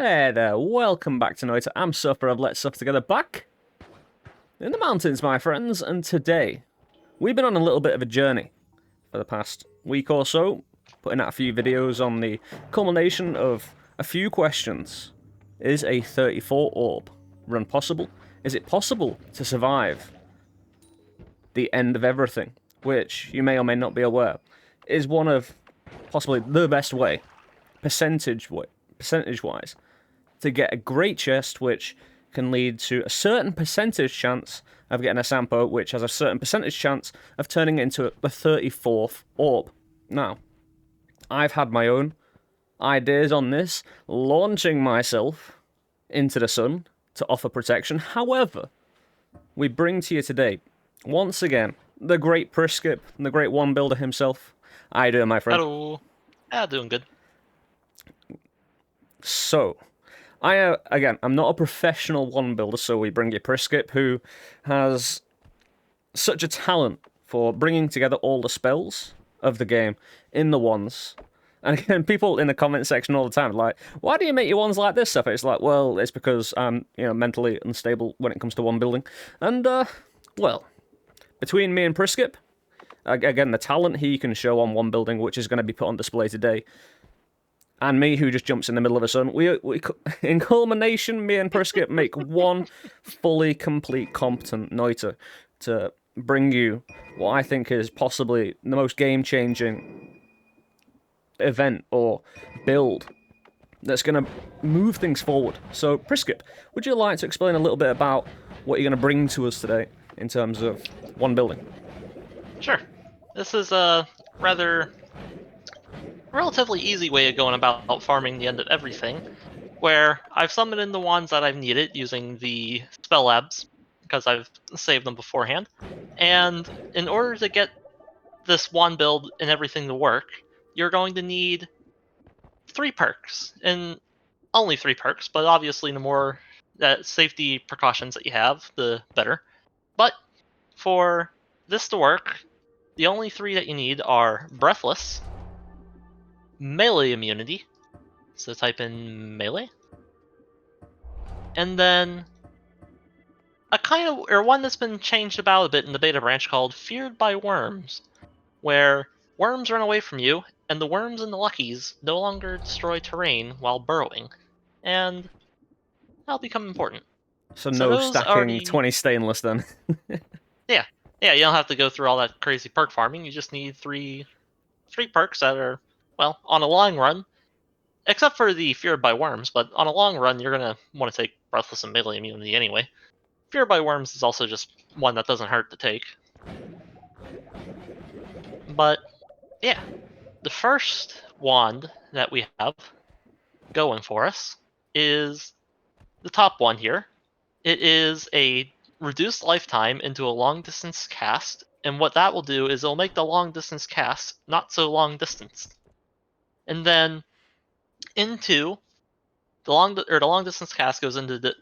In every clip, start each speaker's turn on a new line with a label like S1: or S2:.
S1: Hey there, welcome back to Noita. I'm Suffer of Let's Suffer Together back in the mountains, my friends, and today we've been on a little bit of a journey for the past week or so, putting out a few videos on the culmination of a few questions. Is a 34 orb run possible? Is it possible to survive the end of everything, which you may or may not be aware, is one of possibly the best way, percentage-wise, to get a great chest, which can lead to a certain percentage chance of getting a Sampo, which has a certain percentage chance of turning it into the 34th orb. Now, I've had my own ideas on this, launching myself into the sun to offer protection. However, we bring to you today, once again, the great Priskip, the great one builder himself. How you doing, my friend?
S2: Hello. Yeah, doing good.
S1: So, I'm not a professional one builder, so we bring you Priskip, who has such a talent for bringing together all the spells of the game in the ones. And again, people in the comment section all the time like, why do you make your ones like this stuff? It's like, well, it's because I'm, mentally unstable when it comes to one building. And, well, between me and Priskip, again, the talent he can show on one building, which is going to be put on display today, and me, who just jumps in the middle of a sun, we in culmination, me and Priskip make one fully complete, competent Noita to bring you what I think is possibly the most game-changing event or build that's going to move things forward. So, Priskip, would you like to explain a little bit about what you're going to bring to us today in terms of one building?
S2: Sure. This is a rather relatively easy way of going about farming the end of everything, where I've summoned in the ones that I've needed using the spell labs, because I've saved them beforehand. And in order to get this one build and everything to work, you're going to need 3 perks. And only 3 perks, but obviously the more safety precautions that you have, the better. But for this to work, the only 3 that you need are Breathless, Melee Immunity, so type in Melee, and then a kind of, or one that's been changed about a bit in the beta branch called Feared by Worms, where worms run away from you, and the worms and the luckies no longer destroy terrain while burrowing, and that'll become important.
S1: So
S2: So
S1: no
S2: those
S1: stacking
S2: already,
S1: 20 stainless then.
S2: yeah, you don't have to go through all that crazy perk farming. You just need three perks that are, well, on a long run, except for the Feared by Worms, but on a long run, you're going to want to take Breathless and Melee Immunity anyway. Feared by Worms is also just one that doesn't hurt to take. But, yeah, the first wand that we have going for us is the top one here. It is a reduced lifetime into a long distance cast, and what that will do is it'll make the long distance cast not so long distance. And then into the long distance cast goes into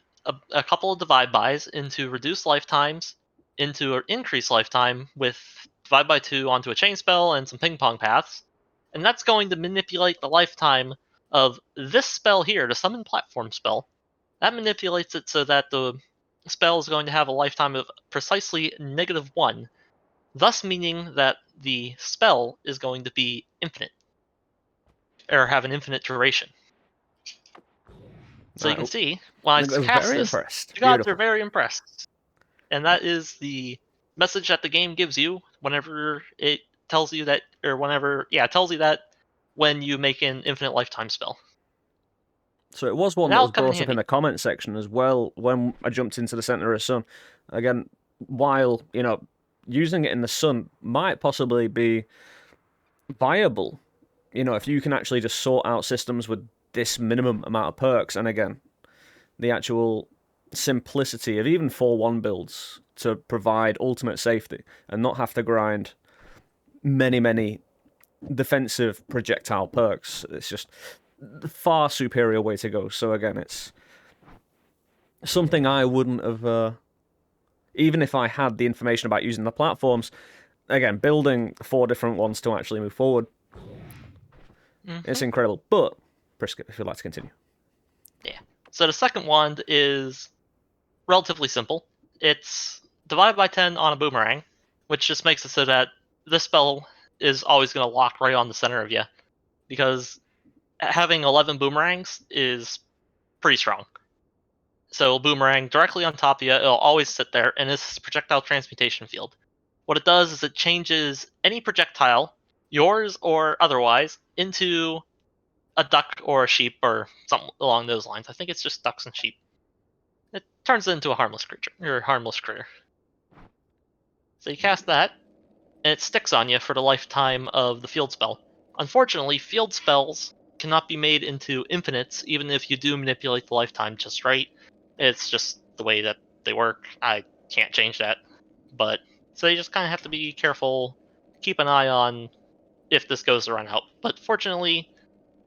S2: a couple of divide bys into reduced lifetimes, into an increased lifetime with divide by 2 onto a chain spell and some ping pong paths, and that's going to manipulate the lifetime of this spell here, the summon platform spell. That manipulates it so that the spell is going to have a lifetime of precisely -1, thus meaning that the spell is going to be infinite, or have an infinite duration. So you can see, when I
S1: I'm
S2: cast
S1: very
S2: this,
S1: impressed.
S2: the gods are
S1: Beautiful.
S2: very impressed. And that is the message that the game gives you whenever it tells you that, or whenever, yeah, it tells you that when you make an infinite lifetime spell.
S1: So it was
S2: And
S1: one that
S2: that'll
S1: was
S2: come in
S1: brought up in
S2: handy.
S1: the comment section as well when I jumped into the center of the sun. Again, while, using it in the sun might possibly be viable, if you can actually just sort out systems with this minimum amount of perks, and again, the actual simplicity of even 4-1 builds to provide ultimate safety and not have to grind many, many defensive projectile perks. It's just the far superior way to go. So again, it's something I wouldn't have, even if I had the information about using the platforms. Again, building 4 different ones to actually move forward, it's incredible. But Priskip, if you'd like to continue.
S2: Yeah. So the second wand is relatively simple. It's divide by 10 on a boomerang, which just makes it so that this spell is always going to lock right on the center of you, because having 11 boomerangs is pretty strong. So boomerang directly on top of you, it'll always sit there, and this is projectile transmutation field. What it does is it changes any projectile, yours or otherwise, into a duck or a sheep or something along those lines. I think it's just ducks and sheep. It turns it into a harmless creature, or harmless critter. So you cast that, and it sticks on you for the lifetime of the field spell. Unfortunately, field spells cannot be made into infinites, even if you do manipulate the lifetime just right. It's just the way that they work. I can't change that. But so you just kind of have to be careful, keep an eye on if this goes to run out. But fortunately,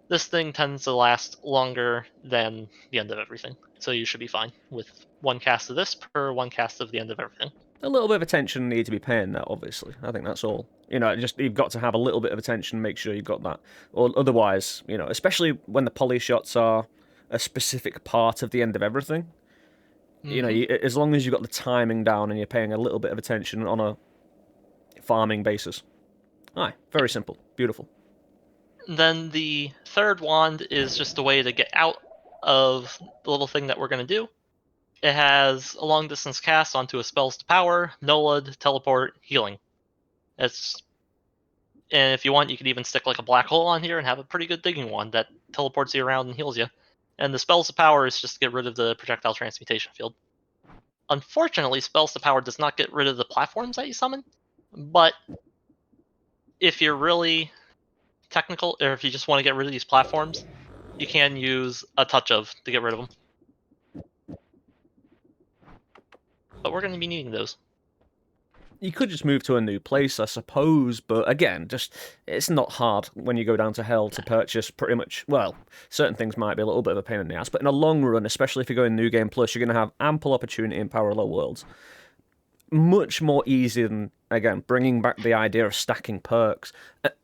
S2: this thing tends to last longer than the end of everything. So you should be fine with one cast of this per one cast of the end of everything.
S1: A little bit of attention need to be paying that, obviously. I think that's all. Just you've got to have a little bit of attention, make sure you've got that. Or otherwise, especially when the poly shots are a specific part of the end of everything.
S2: Mm-hmm.
S1: As long as you've got the timing down and you're paying a little bit of attention on a farming basis. Aye, very simple, beautiful.
S2: Then the third wand is just a way to get out of the little thing that we're going to do. It has a long distance cast onto a spells to power, noit'ed, teleport, healing. It's And if you want, you could even stick like a black hole on here and have a pretty good digging wand that teleports you around and heals you. And the spells to power is just to get rid of the projectile transmutation field. Unfortunately, spells to power does not get rid of the platforms that you summon, but if you're really technical, or if you just want to get rid of these platforms, you can use a touch of to get rid of them. But we're going to be needing those.
S1: You could just move to a new place, I suppose, but again, just it's not hard when you go down to hell to purchase pretty much. Well, certain things might be a little bit of a pain in the ass, but in the long run, especially if you're going New Game Plus, you're going to have ample opportunity in Parallel Worlds. Much more easy than, again, bringing back the idea of stacking perks,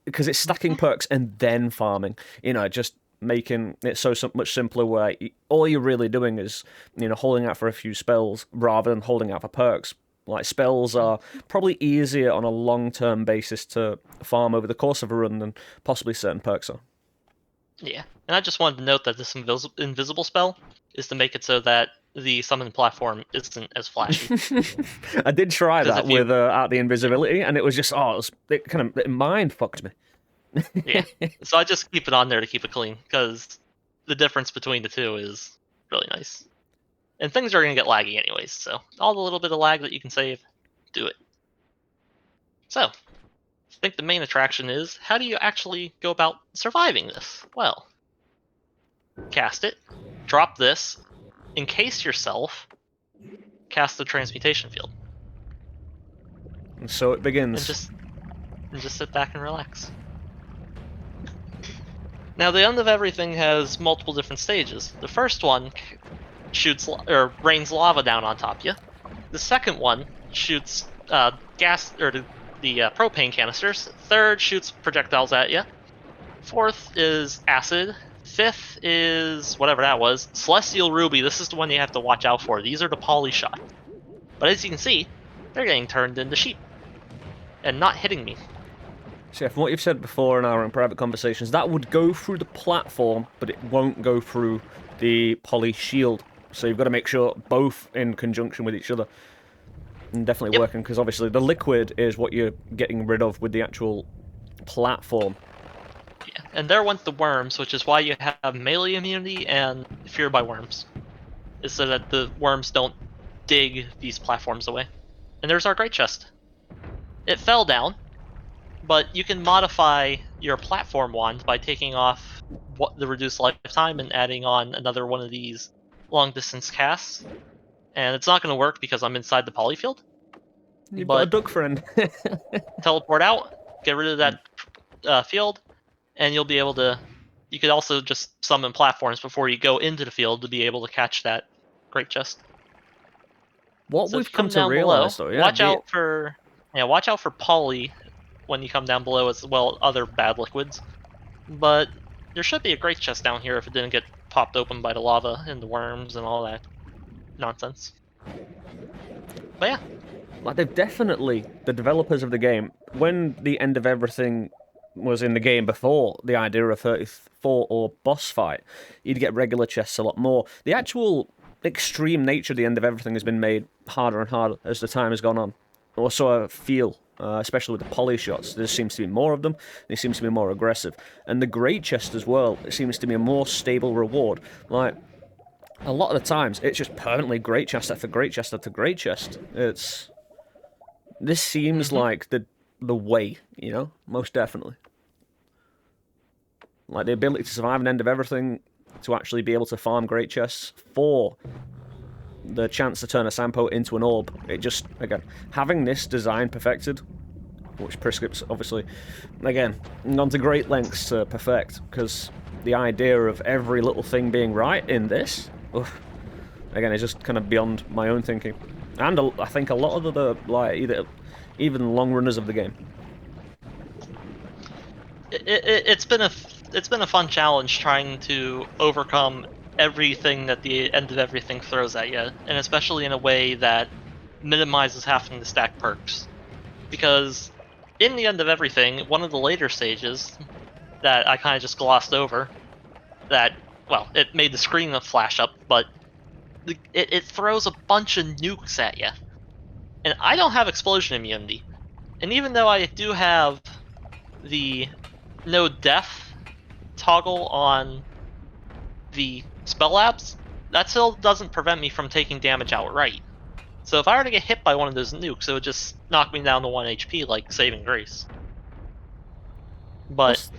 S1: because it's stacking perks and then farming. Just making it so much simpler where all you're really doing is holding out for a few spells rather than holding out for perks. Like, spells are probably easier on a long-term basis to farm over the course of a run than possibly certain perks are.
S2: Yeah, and I just wanted to note that this invisible spell is to make it so that the summon platform isn't as flashy.
S1: I did try
S2: Because
S1: that
S2: if you,
S1: with out the invisibility, and it was just it kind of mind fucked me.
S2: yeah, so I just keep it on there to keep it clean, because the difference between the two is really nice. And things are going to get laggy anyways, so all the little bit of lag that you can save, do it. So, I think the main attraction is, how do you actually go about surviving this? Well, cast it, drop this, encase yourself, cast the transmutation field,
S1: And so it begins.
S2: and just sit back and relax. Now, the end of everything has multiple different stages. The first one shoots or rains lava down on top of you. The second one shoots gas or the propane canisters. Third shoots projectiles at you. Fourth is acid. Fifth is whatever that was. Celestial ruby. This is the one you have to watch out for. These are the poly shot. But as you can see, they're getting turned into sheep and not hitting me.
S1: So, from what you've said before in our own private conversations, that would go through the platform, but it won't go through the poly shield. So you've got to make sure both in conjunction with each other. And definitely working, because obviously the liquid is what you're getting rid of with the actual platform.
S2: Yeah, and there went the worms, which is why you have melee immunity and fear by worms. Is so that the worms don't dig these platforms away. And there's our great chest. It fell down, but you can modify your platform wand by taking off the reduced lifetime and adding on another one of these long distance casts. And it's not going to work because I'm inside the polyfield.
S1: You've got a
S2: But
S1: duck friend.
S2: teleport out, get rid of that field, and you'll be able to. You could also just summon platforms before you go into the field to be able to catch that great chest.
S1: What
S2: So if
S1: we've
S2: you
S1: come
S2: come
S1: to
S2: down below,
S1: realise, though,
S2: watch out for poly when you come down below, as well as other bad liquids. But there should be a great chest down here if it didn't get popped open by the lava and the worms and all that nonsense. But yeah.
S1: Like, they've definitely, the developers of the game, when the end of everything was in the game before the idea of 34 or boss fight, you'd get regular chests a lot more. The actual extreme nature of the end of everything has been made harder and harder as the time has gone on. Also, I feel, especially with the poly shots, there seems to be more of them, they seem to be more aggressive. And the great chest as well, it seems to be a more stable reward. Like, a lot of the times, it's just permanently great chest after great chest after great chest. This seems like the way, you know, most definitely. Like the ability to survive and end of everything, to actually be able to farm great chests for the chance to turn a Sampo into an orb. It just, again, having this design perfected, which Priskip's obviously, again, gone to great lengths to perfect, because the idea of every little thing being right in this, again, is just kind of beyond my own thinking. And I think a lot of the, like, even long runners of the game.
S2: It's been a fun challenge trying to overcome everything that the end of everything throws at you, and especially in a way that minimizes having to stack perks. Because in the end of everything, one of the later stages that I kind of just glossed over, that, well, it made the screen flash up, but it throws a bunch of nukes at you. And I don't have explosion immunity. And even though I do have the no death toggle on the spell labs, that still doesn't prevent me from taking damage outright. So if I were to get hit by one of those nukes, it would just knock me down to 1 HP like saving grace. But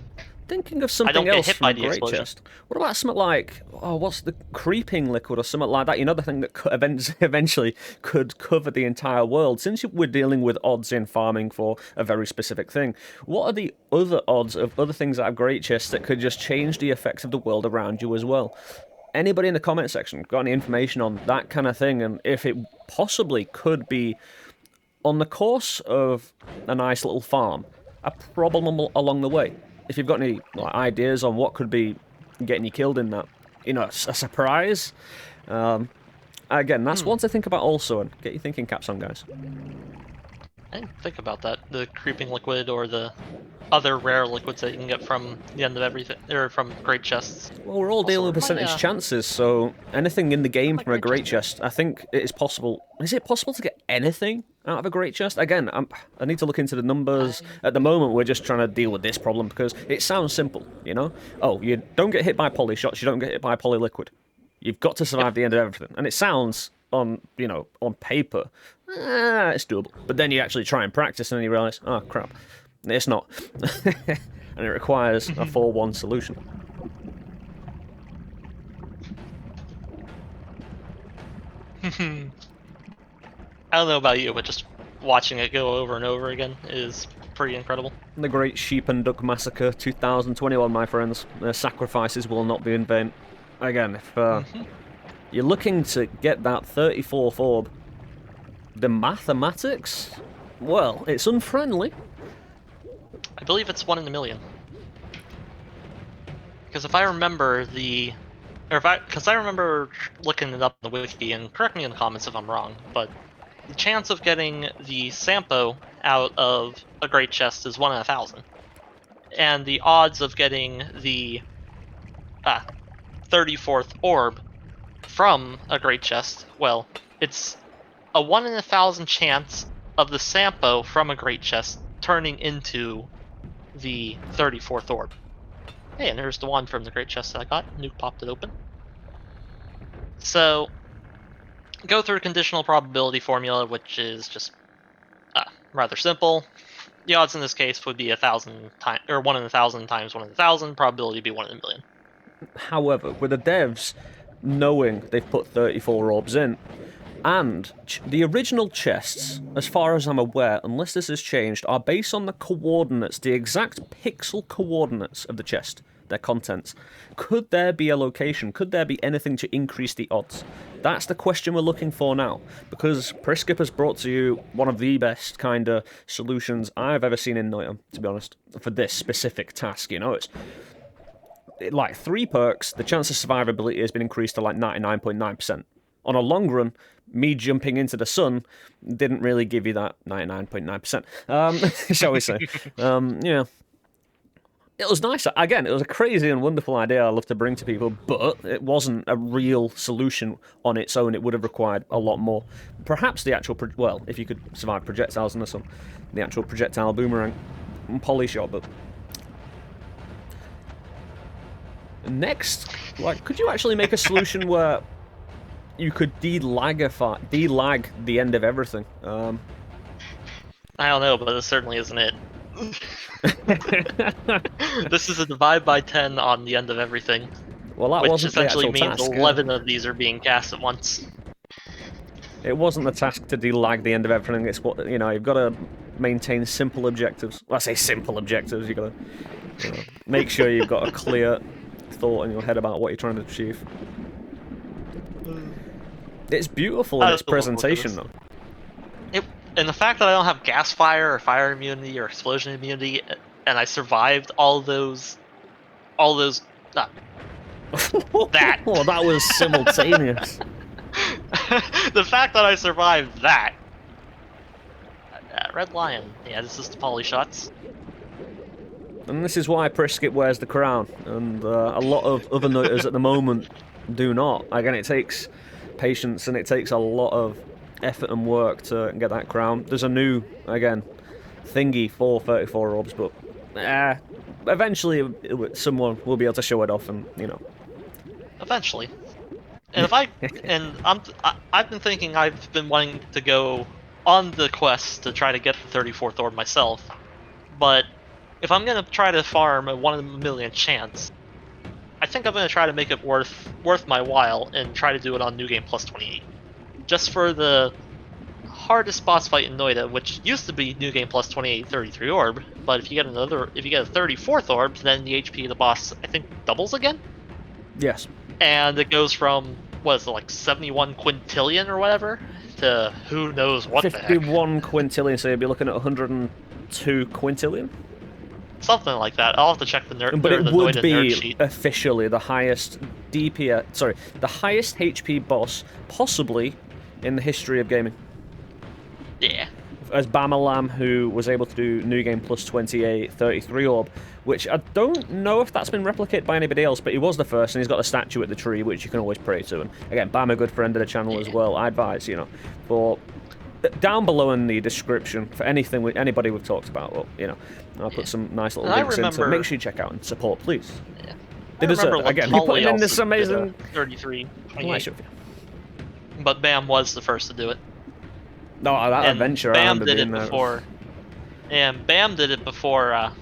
S1: Thinking of
S2: I
S1: something
S2: don't get
S1: else
S2: hit
S1: from
S2: by
S1: the
S2: the
S1: Great
S2: explosion.
S1: Chest. What about something like, oh, what's the creeping liquid or something like that? You know, the thing that eventually could cover the entire world. Since we're dealing with odds in farming for a very specific thing, what are the other odds of other things that have Great Chests that could just change the effects of the world around you as well? Anybody in the comment section got any information on that kind of thing, and if it possibly could be on the course of a nice little farm, a problem along the way? If you've got any ideas on what could be getting you killed in that, you know, a surprise. Again, that's one to think about also, and get your thinking caps on, guys.
S2: I didn't think about that. The creeping liquid or the other rare liquids that you can get from the end of everything, or from great chests.
S1: Well, we're all dealing with percentage chances, so anything in the game from a great chest, I think it is possible. Is it possible to get anything out of a great chest? Again, I need to look into the numbers. At the moment, we're just trying to deal with this problem because it sounds simple, you know? Oh, you don't get hit by poly shots, you don't get hit by poly liquid. You've got to survive the end of everything. And it sounds, on paper, it's doable. But then you actually try and practice and then you realise, oh, crap, it's not. And it requires a 4-1 solution.
S2: I don't know about you, but just watching it go over and over again is pretty incredible.
S1: The Great Sheep and Duck Massacre 2021, my friends. Their sacrifices will not be in vain. Again, if you're looking to get that 34th orb, the mathematics, well, it's unfriendly.
S2: I believe it's 1 in a million. Because if I remember because I remember looking it up in the wiki, and correct me in the comments if I'm wrong, but the chance of getting the Sampo out of a great chest is 1 in 1,000. And the odds of getting the 34th orb from a great chest, well, it's a 1 in 1,000 chance of the Sampo from a great chest turning into the 34th orb. Hey, and there's the one from the great chest that I got. Nuke popped it open. So, go through a conditional probability formula, which is just rather simple. The odds in this case would be 1,000 times, or 1 in 1,000 times 1 in 1,000. Probability would be 1 in a million.
S1: However, with the devs knowing they've put 34 orbs in, and the original chests, as far as I'm aware, unless this has changed, are based on the coordinates, the exact pixel coordinates of the chest, their contents. Could there be a location? Could there be anything to increase the odds? That's the question we're looking for now, because Priskip has brought to you one of the best kind of solutions I've ever seen in Noita, to be honest, for this specific task, you know. like 3 perks, the chance of survivability has been increased to like 99.9%. On a long run, me jumping into the sun didn't really give you that 99.9%, shall we say. Yeah. It was nice. Again, it was a crazy and wonderful idea I love to bring to people, but it wasn't a real solution on its own. It would have required a lot more. Perhaps the actual, well, if you could survive projectiles in the sun, the actual projectile boomerang and polyshot, but... Next, like, could you actually make a solution where you could delag the end of everything?
S2: I don't know, but this certainly isn't it. This is a divide by 10 on the end of everything.
S1: Well, that
S2: which
S1: wasn't the
S2: essentially
S1: actual
S2: means
S1: task.
S2: 11 of these are being cast at once.
S1: It wasn't the task to delag the end of everything. It's what, you know, you've got to maintain simple objectives. Well, I say simple objectives. You've got to make sure you've got a clear thought in your head about what you're trying to achieve. It's beautiful in its presentation, though.
S2: And the fact that I don't have gas fire or fire immunity or explosion immunity, and I survived all those. That.
S1: Oh, that was simultaneous.
S2: The fact that I survived that. Red Lion. Yeah, this is the poly shots.
S1: And this is why Priskip wears the crown, and a lot of other noiters at the moment do not. Again, it takes patience and it takes a lot of effort and work to get that crown. There's a new, again, thingy for 34 orbs, but eventually someone will be able to show it off, and you know.
S2: Eventually. And if I've been thinking I've been wanting to go on the quest to try to get the 34th orb myself, but if I'm gonna try to farm a 1 in a million chance, I think I'm gonna try to make it worth my while and try to do it on New Game Plus 28. Just for the hardest boss fight in Noita, which used to be New Game Plus 28 33 orb, but if you get a 34th orb, then the HP of the boss I think doubles again.
S1: Yes.
S2: And it goes from what is it, like 71 quintillion or whatever to who knows what
S1: 51 quintillion, so you'd be looking at 102 quintillion?
S2: Something like that. I'll have to check the nerd.
S1: But it
S2: the
S1: would
S2: Noita
S1: be
S2: nerd sheet.
S1: officially the highest DPS, sorry, the highest HP boss possibly in the history of gaming.
S2: Yeah.
S1: As Bamalam, who was able to do New Game Plus 28 33 orb, which I don't know if that's been replicated by anybody else, but he was the first, and he's got a statue at the tree, which you can always pray to. And again, Bam, a good friend of the channel as well. I advise, you know, for down below in the description for anything anybody we've talked about, well, you know, I'll put some nice little links in, so make sure you check out and support, please.
S2: Yeah.
S1: They deserve it. Again, you're putting in this amazing
S2: 33. But Bam was the first to do it.
S1: No, that
S2: and
S1: adventure.
S2: Bam did it before. And Bam did it before.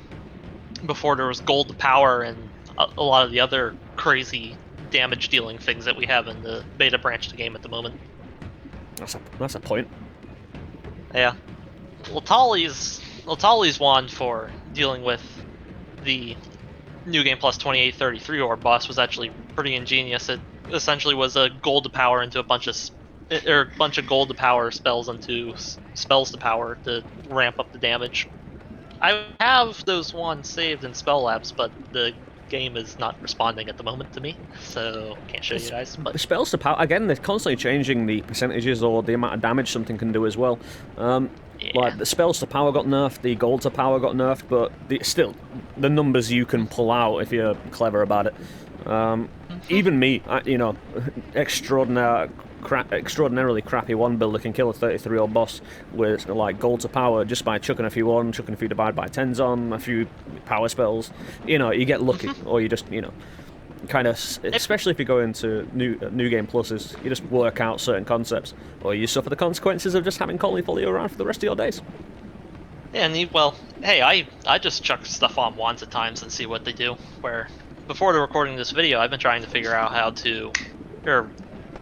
S2: Before there was gold to power and a lot of the other crazy damage-dealing things that we have in the beta branch of the game at the moment.
S1: That's a point.
S2: Yeah. Latali's wand for dealing with the New Game Plus 28 33 orb boss was actually pretty ingenious. It essentially was a gold to power into a bunch of gold to power spells into spells to power to ramp up the damage. I have those ones saved in Spell Labs, but the game is not responding at the moment to me, so can't show you guys. But
S1: spells to power, again, they're constantly changing the percentages or the amount of damage something can do as well. Like the spells to power got nerfed, the gold to power got nerfed, but still, the numbers you can pull out if you're clever about it. Even me, you know, extraordinarily crappy one builder can kill a 33-year-old boss with like gold to power just by chucking a few on, chucking a few divide by 10s on, a few power spells. You know, you get lucky, or you just, you know, kind of, especially if you go into new game pluses, you just work out certain concepts, or you suffer the consequences of just having Coley follow you around for the rest of your days.
S2: Yeah, and well, hey, I just chuck stuff on wands at times and see what they do. Where before the recording this video, I've been trying to figure out how to, or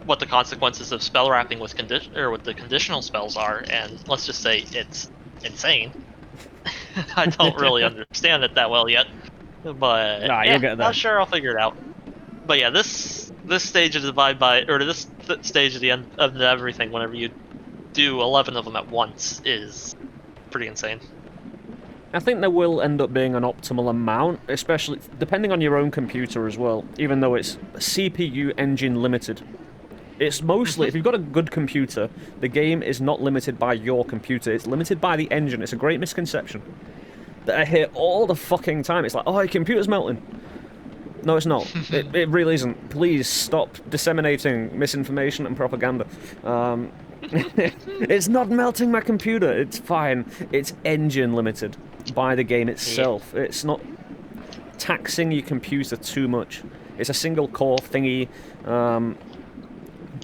S2: what the consequences of spell wrapping with with the conditional spells are, and let's just say it's insane. I don't really understand it that well yet, but
S1: nah,
S2: yeah,
S1: you'll get there.
S2: I'm sure I'll figure it out. But yeah, this stage of divide by, or this stage of the end of the everything, whenever you do 11 of them at once, is pretty insane.
S1: I think there will end up being an optimal amount, especially depending on your own computer as well, even though it's CPU engine limited. It's mostly, if you've got a good computer, the game is not limited by your computer, it's limited by the engine. It's a great misconception that I hear all the fucking time. It's like, oh, your computer's melting. No, it's not. It really isn't. Please stop disseminating misinformation and propaganda. It's not melting my computer. It's fine. It's engine limited by the game itself. Yeah. It's not taxing your computer too much. It's a single core thingy.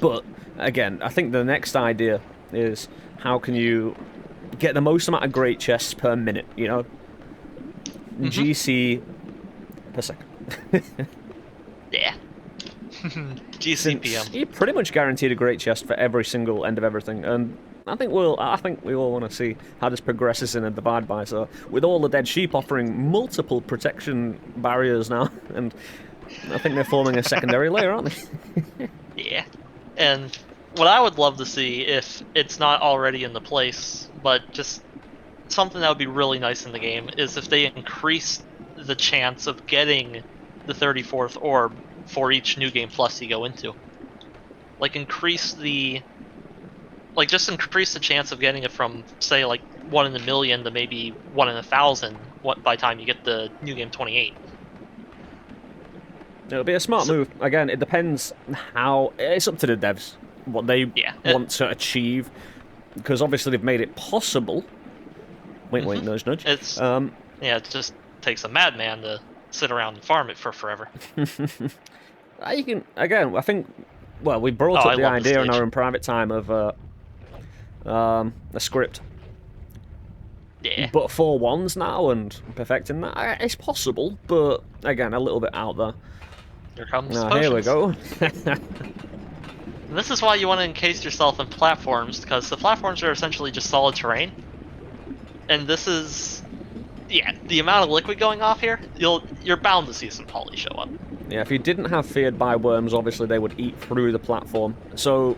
S1: But again, I think the next idea is how can you get the most amount of great chests per minute, you know? GC per second.
S2: Yeah. GCPM.
S1: You pretty much guaranteed a great chest for every single end of everything, and I think we all want to see how this progresses in a divide by. So, with all the dead sheep offering multiple protection barriers now, and I think they're forming a secondary layer, aren't they?
S2: Yeah. And what I would love to see, if it's not already in the place, but just something that would be really nice in the game, is if they increase the chance of getting the 34th orb for each New Game Plus you go into. Like, just increase the chance of getting it from, say, like 1 in a million to maybe 1 in 1,000 by the time you get the New Game 28.
S1: It'll be a smart move. Again, it depends how... It's up to the devs, what they want to achieve. Because obviously they've made it possible. Wink, wink, nudge, nudge.
S2: It's, it just takes a madman to sit around and farm it for forever.
S1: You can... Again, I think... Well, we brought up the idea in our own private time of a script.
S2: Yeah.
S1: But 4-1s now and perfecting that, it's possible, but again, a little bit out there.
S2: Here comes
S1: here we go.
S2: This is why you want to encase yourself in platforms, because the platforms are essentially just solid terrain. And this is... Yeah, the amount of liquid going off here, you're bound to see some poly show up.
S1: Yeah, if you didn't have feared by worms, obviously they would eat through the platform. So,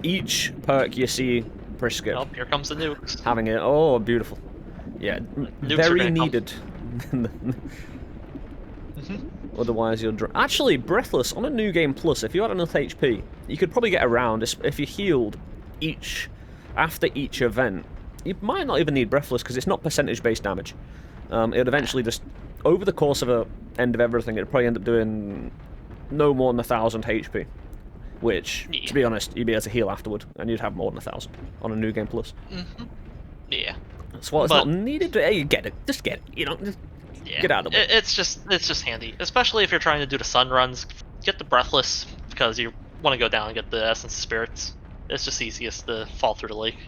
S1: each perk you see, Priskip...
S2: Oh, here comes the nukes.
S1: Having it, oh, beautiful. Yeah, very needed. Otherwise you'll... Actually, Breathless, on a New Game Plus, if you had enough HP, you could probably get around. If you healed after each event, you might not even need Breathless, because it's not percentage-based damage. It would eventually just... Over the course of a end of everything, it would probably end up doing no more than 1,000 HP. Which, to be honest, you'd be able to heal afterward, and you'd have more than 1,000 on a New Game Plus.
S2: Yeah.
S1: That's why it's not needed. Hey, you get it. Just get it. You know, just get out of it.
S2: It's just handy, especially if you're trying to do the sun runs. Get the Breathless, because you want to go down and get the Essence of Spirits. It's just easiest to fall through the lake.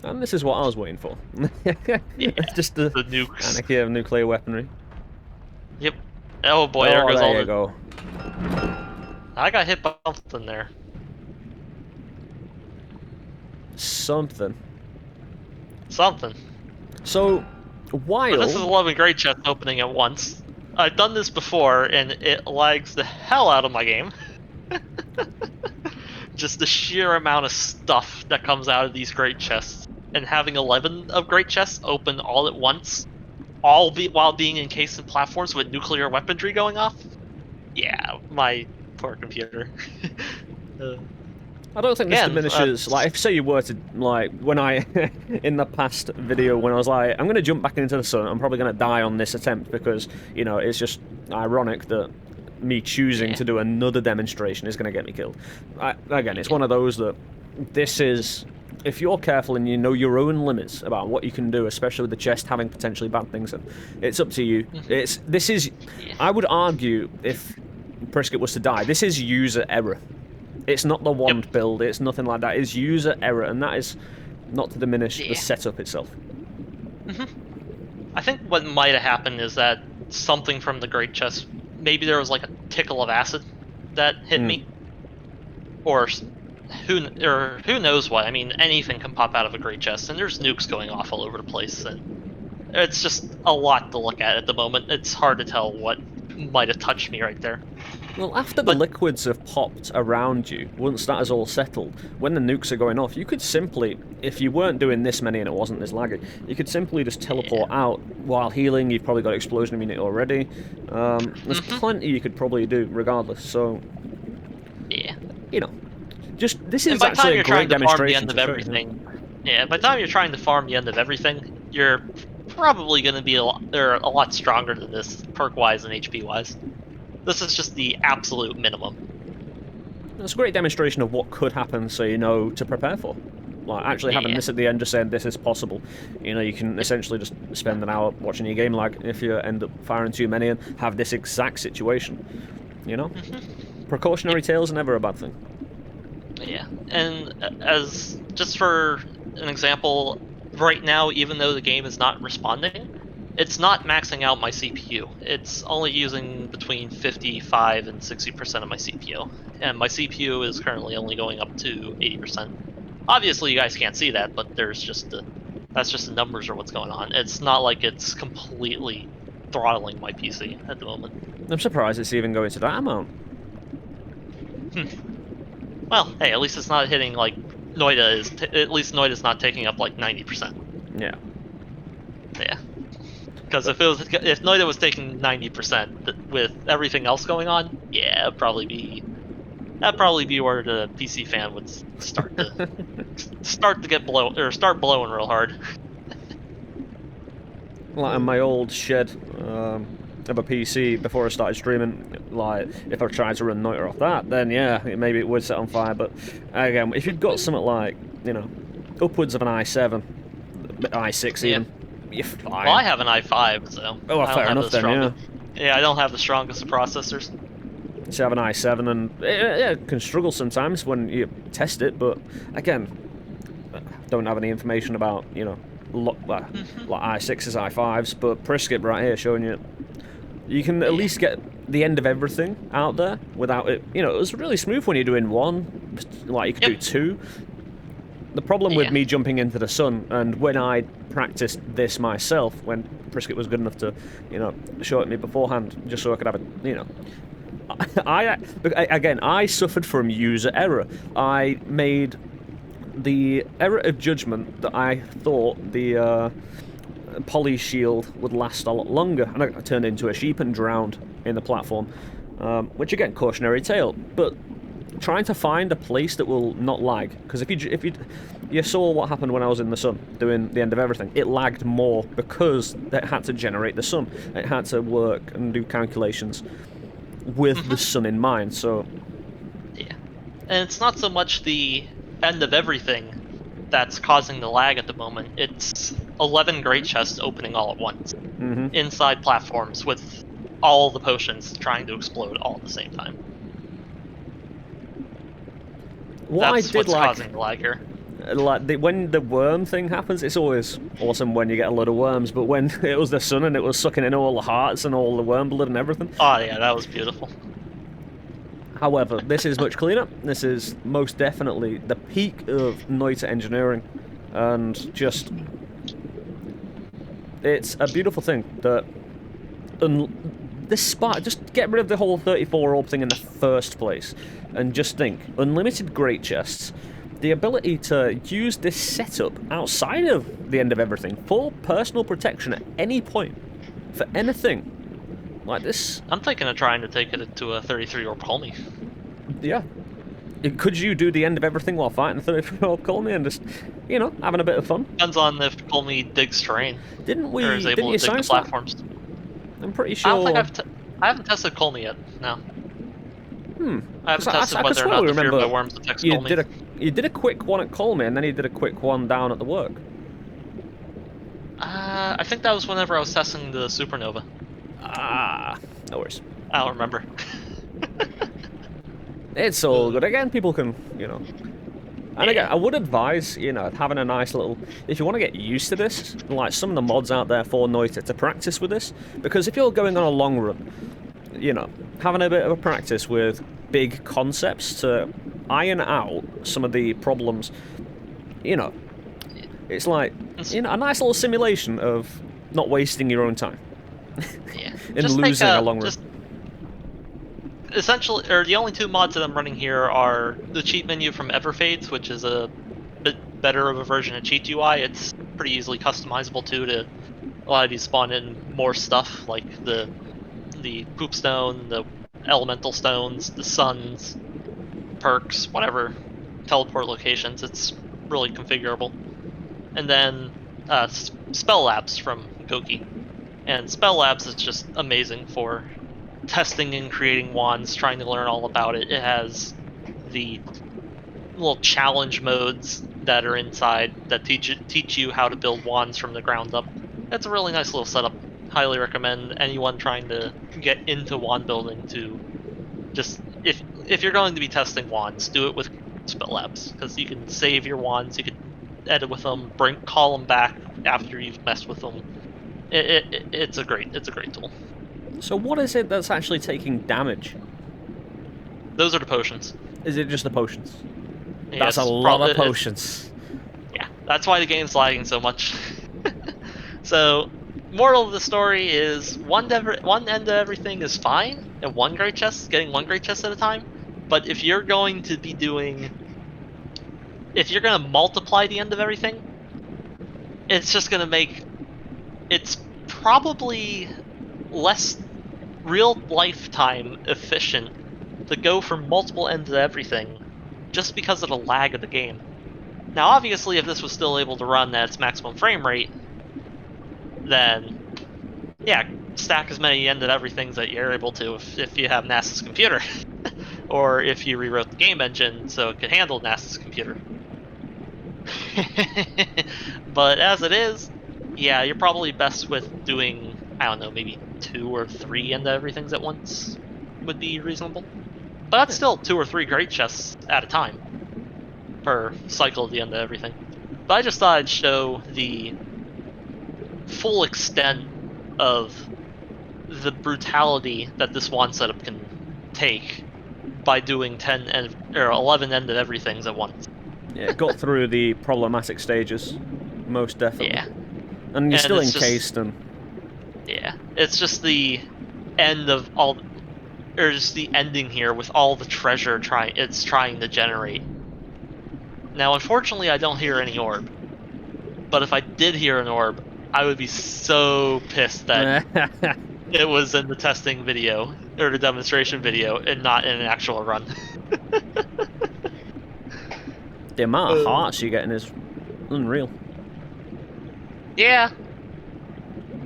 S1: And this is what I was waiting for. Just the
S2: nukes.
S1: Anarchy of nuclear weaponry.
S2: Yep. Oh boy, there goes all
S1: the... go.
S2: I got hit by something there.
S1: Something. So, while...
S2: But this is 11 great chests opening at once. I've done this before, and it lags the hell out of my game. Just the sheer amount of stuff that comes out of these great chests. And having 11 of great chests open all at once, while being encased in platforms with nuclear weaponry going off. Yeah, my poor computer.
S1: I don't think this diminishes, like, if say you were to, like, when I, in the past video, when I was like, I'm going to jump back into the sun, I'm probably going to die on this attempt because, you know, it's just ironic that me choosing to do another demonstration is going to get me killed. Again, it's one of those that this is, if you're careful and you know your own limits about what you can do, especially with the chest having potentially bad things, it's up to you. I would argue, if Priskip was to die, this is user error. It's not the wand build, it's nothing like that. It's user error, and that is not to diminish the setup itself.
S2: I think what might have happened is that something from the great chest, maybe there was like a tickle of acid that hit me, or who knows what. I mean, anything can pop out of a great chest, and there's nukes going off all over the place, and it's just a lot to look at the moment. It's hard to tell what might have touched me right there.
S1: Well, after the
S2: But
S1: liquids have popped around you, once that is all settled, when the nukes are going off, you could simply, if you weren't doing this many and it wasn't this laggy, you could simply just teleport
S2: yeah.
S1: out while healing. You've probably got explosion immunity already. There's plenty you could probably do regardless. So,
S2: Yeah.
S1: you know, just this
S2: And
S1: is
S2: by the time
S1: actually a
S2: you're
S1: great
S2: trying to farm the
S1: demonstration
S2: end of
S1: to show you.
S2: everything, yeah, by the time you're trying to farm the end of everything, you're probably going to be they're a lot stronger than this, perk-wise and HP-wise. This is just the absolute minimum.
S1: It's a great demonstration of what could happen, so you know to prepare for. Like actually having
S2: Yeah.
S1: this at the end, just saying this is possible. You know, you can essentially just spend an hour watching your game lag if you end up firing too many and have this exact situation. You know, precautionary tales are never a bad thing.
S2: Yeah, and as just for an example, right now, even though the game is not responding, it's not maxing out my CPU. It's only using between 55 and 60% of my CPU, and my CPU is currently only going up to 80%. Obviously, you guys can't see that, but that's just the numbers or what's going on. It's not like it's completely throttling my PC at the moment.
S1: I'm surprised it's even going to that amount.
S2: Well, hey, at least it's not hitting like Noita is. At least Noita's not taking up like 90%.
S1: Yeah.
S2: Yeah, because if Noita was taking 90% with everything else going on, yeah, that'd probably be where the PC fan would start to get start blowing real hard.
S1: Like in my old shed of a PC before I started streaming, like if I tried to run Noita off that, then yeah, maybe it would set on fire. But again, if you've got something like, you know, upwards of an i7, i6 even, you're fine.
S2: Well, I have an i5, so
S1: Oh, well,
S2: I don't
S1: fair
S2: have
S1: enough
S2: the
S1: then,
S2: strongest. Yeah, I don't have the strongest processors.
S1: So I have an i7, and it can struggle sometimes when you test it. But again, don't have any information about, you know, like i6s, i5s. But Priskip right here showing you can at least get the end of everything out there without it. You know, it was really smooth when you're doing one, like you could do two. The problem with me jumping into the sun, and when I practiced this myself, when Priskip was good enough to, you know, show it me beforehand, just so I could have a, you know, I suffered from user error. I made the error of judgment that I thought the poly shield would last a lot longer, and I turned into a sheep and drowned in the platform, which again, cautionary tale. But trying to find a place that will not lag, because if you saw what happened when I was in the sun doing the end of everything, it lagged more because it had to generate the sun. It had to work and do calculations with the sun in mind. So
S2: yeah, and it's not so much the end of everything that's causing the lag at the moment. It's 11 great chests opening all at once inside platforms with all the potions trying to explode all at the same time. That's what's causing the lag here.
S1: Like when the worm thing happens, it's always awesome when you get a load of worms. But when it was the sun and it was sucking in all the hearts and all the worm blood and everything.
S2: Oh yeah, that was beautiful.
S1: However, this is much cleaner. This is most definitely the peak of Noita engineering, and just it's a beautiful thing that despite just get rid of the whole 34 orb thing in the first place, and just think unlimited great chests. The ability to use this setup outside of the end of everything for personal protection at any point, for anything like this.
S2: I'm thinking of trying to take it to a 33 orb Colmy.
S1: Yeah. Could you do the end of everything while fighting a 33 orb Colmy and just, you know, having a bit of fun?
S2: Depends on if Colmy digs terrain.
S1: Didn't we?
S2: Or is able to dig the platforms.
S1: I'm pretty sure.
S2: I don't think I haven't tested Colmy yet. No. I haven't tested whether or not the fear by worms affects Colmy.
S1: You did a quick one at Colmy, and then you did a quick one down at the work.
S2: I think that was whenever I was testing the supernova.
S1: Ah, no worries.
S2: I don't remember.
S1: It's all good. Again, people can, you know. And again, I would advise, you know, having a nice little... If you want to get used to this, like some of the mods out there for Noita, to practice with this. Because if you're going on a long run, you know, having a bit of a practice with big concepts to iron out some of the problems, you know, it's like, you know, a nice little simulation of not wasting your own time.
S2: Yeah.
S1: In losing a long run.
S2: essentially, or the only two mods that I'm running here are the cheat menu from EveryThing, which is a bit better of a version of cheat UI. It's pretty easily customizable too to allow you to spawn in more stuff like the poop stone, the elemental stones, the suns, perks, whatever, teleport locations. It's really configurable. And then spell labs from Goki. And spell labs is just amazing for testing and creating wands, trying to learn all about it. It has the little challenge modes that are inside that teach you how to build wands from the ground up. That's a really nice little setup. Highly recommend anyone trying to get into wand building to just if you're going to be testing wands, do it with spell labs because you can save your wands, you can edit with them, call them back after you've messed with them. It's a great tool.
S1: So what is it that's actually taking damage?
S2: Those are the potions.
S1: Is it just the potions?
S2: Yes,
S1: That's a lot of potions.
S2: Yeah, that's why the game's lagging so much. So, moral of the story is one end of everything is fine, and getting one great chest at a time. But if you're going to multiply the end of everything, it's just going to make it's probably less real lifetime efficient to go for multiple ends of everything just because of the lag of the game. Now, obviously, if this was still able to run at its maximum frame rate, then yeah, stack as many end of everythings that you're able to if you have NASA's computer, or if you rewrote the game engine so it could handle NASA's computer. But as it is, yeah, you're probably best with doing, I don't know, maybe 2 or 3 end of everythings at once would be reasonable. But that's still 2 or 3 great chests at a time per cycle of the end of everything. But I just thought I'd show the full extent of the brutality that this wand setup can take by doing 11 end of everythings at once.
S1: Yeah, it got through the problematic stages, most definitely.
S2: Yeah.
S1: And you're
S2: And
S1: still
S2: it's
S1: encased and...
S2: Yeah. It's just the end of all... Or just the ending here with all the treasure it's trying to generate. Now, unfortunately, I don't hear any orb. But if I did hear an orb, I would be so pissed that it was in the testing video, or the demonstration video, and not in an actual run.
S1: The amount of hearts you're getting is unreal.
S2: Yeah.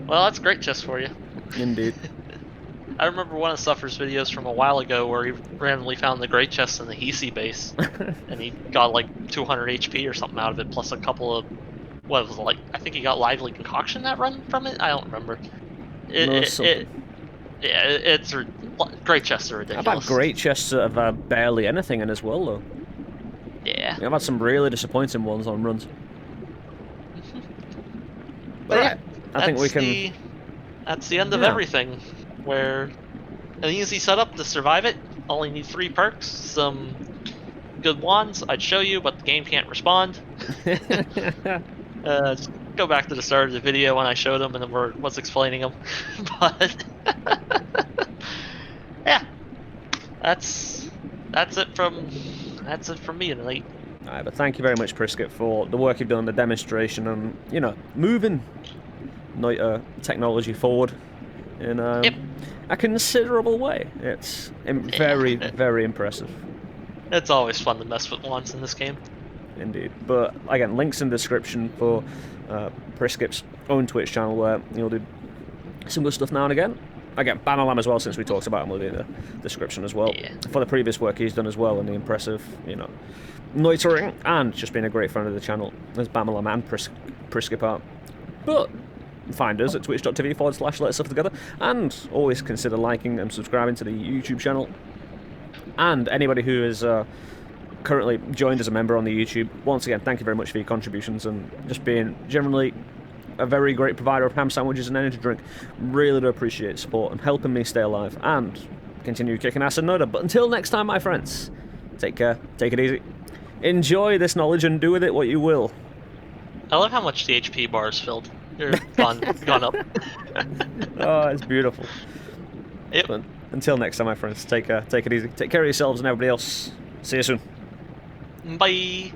S2: Well, that's great chest for you.
S1: Indeed.
S2: I remember one of Suffer's videos from a while ago where he randomly found the great chest in the Hisi base, and he got like 200 HP or something out of it, plus a couple of, what was it, like, I think he got lively concoction that run from it? I don't remember. Great chests are ridiculous.
S1: I've had great chests that have barely anything in as well, though.
S2: Yeah.
S1: I've had some really disappointing ones on runs.
S2: But
S1: right. I think we can...
S2: That's the end of everything, where an easy setup to survive it. Only need 3 perks, some good wands I'd show you, but the game can't respond. Just go back to the start of the video when I showed them and then was explaining them. But yeah, that's it from me tonight.
S1: Alright, but thank you very much, Priskip, for the work you've done on the demonstration and, you know, moving Noita technology forward in a considerable way. It's very, very impressive.
S2: It's always fun to mess with wands in this game.
S1: Indeed. But, again, links in the description for Priskip's own Twitch channel where you'll do some good stuff now and again. Again, Bamalam as well, since we talked about him, will be in the description as well.
S2: Yeah.
S1: For the previous work he's done as well, and the impressive, you know, noitering, and just being a great friend of the channel, as Bamalam and Priskip are. But find us at twitch.tv/Let's Suffer Together, and always consider liking and subscribing to the YouTube channel. And anybody who is currently joined as a member on the YouTube, once again, thank you very much for your contributions and just being generally a very great provider of ham sandwiches and energy drink. Really do appreciate support and helping me stay alive and continue kicking ass and Noita. But until next time, my friends, take care, take it easy, enjoy this knowledge and do with it what you will.
S2: I love how much the HP bar is filled. Gone up.
S1: Oh, it's beautiful.
S2: Yep.
S1: But Until next time, my friends, take it easy. Take care of yourselves and everybody else. See you soon.
S2: Bye.